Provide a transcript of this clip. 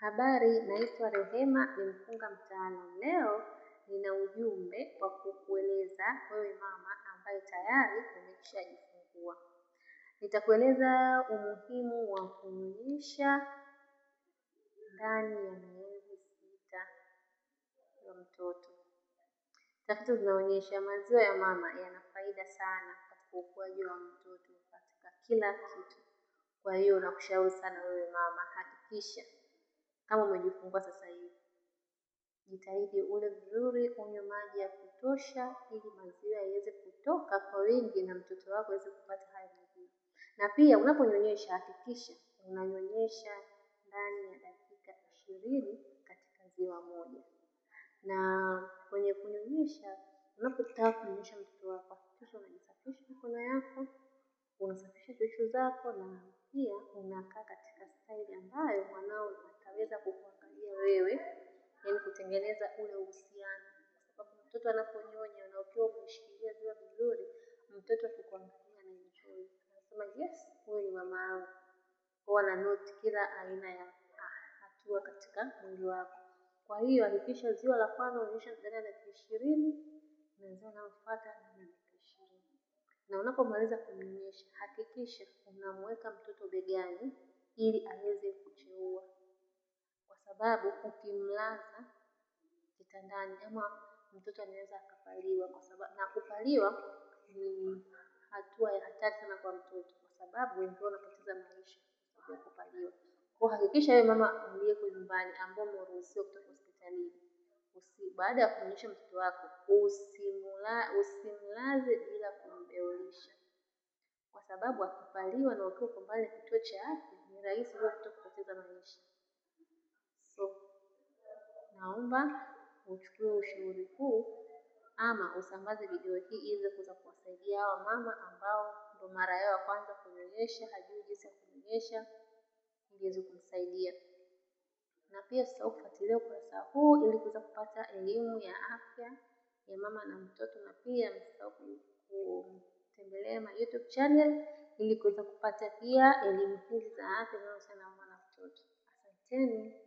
Habari, naitwa Rehema, ni mkunga mtaalamu. Leo nina ujumbe wa kukueleza wewe mama ambaye tayari umeshajifungua. Nitakueleza umuhimu wa kunyonyesha ndani ya miezi 6 ya mtoto. Tafiti zinaonyesha maziwa ya mama yana faida sana katika ukuaji wa mtoto katika kila kitu. Kwa hiyo nakushauri sana wewe mama, hakikisha kama umejifungua sasa hivi, jitahidi ule vizuri, unywe maji ya kutosha ili maziwa yaweze kutoka kwa wingi na mtoto wako aweze kupata hayo maziwa. Na pia unaponyonyesha, hakikisha unanyonyesha ndani ya dakika 20 katika ziwa moja. Na kwenye kunyonyesha, unapotaka kunyonyesha mtoto wako, hakikisha unajisafisha mikono yako, unasafisha chuchu zako, na pia unakaa katika staili ambayo mwanao ataweza kukuangalia wewe, yaani kutengeneza ule uhusiano. Kwa sababu mtoto anaponyonya na ukiwa umeshikilia ziwa vizuri, mtoto akikuangalia na enjoy. Anasema yes, huyu ni mama yangu. Kwa na note kila aina ya hatua katika mwili wako. Kwa hiyo hakikisha ziwa la kwanza unyonyesha ndani ya dakika 20 na ziwa linalofuata ndani ya dakika 20. Na unapomaliza kumnyonyesha, hakikisha unamweka mtoto begani ili aweze kucheua, kwa sababu ukimlaza kitandani ama mtoto anaweza akapaliwa, kwa sababu na kupaliwa ni hatua ya hatari sana kwa mtoto, kwa sababu ndio unapoteza maisha kwa kupaliwa. Kwa hakikisha wewe mama uliyeko nyumbani ambao umeruhusiwa kutoka hospitalini, baada ya kunyonyesha mtoto wako usimlaze bila kumbeulisha, kwa sababu akipaliwa na ukiwa mbali na kituo cha afya ni rahisi wewe kupoteza maisha. So naomba uchukue ushauri huu ama usambaze video hii ili kuweza kuwasaidia hawa mama ambao ndo mara yao ya kwanza kunyonyesha, hajui jinsi ya kunyonyesha, ili iweze kumsaidia. Na pia usisahau kufuatilia ukurasa huu ili kuweza kupata elimu ya afya ya mama na mtoto, na pia msisahau kutembelea my YouTube channel ili kuweza kupata pia elimu hizi za afya zinazohusiana na mama na mtoto. Asanteni.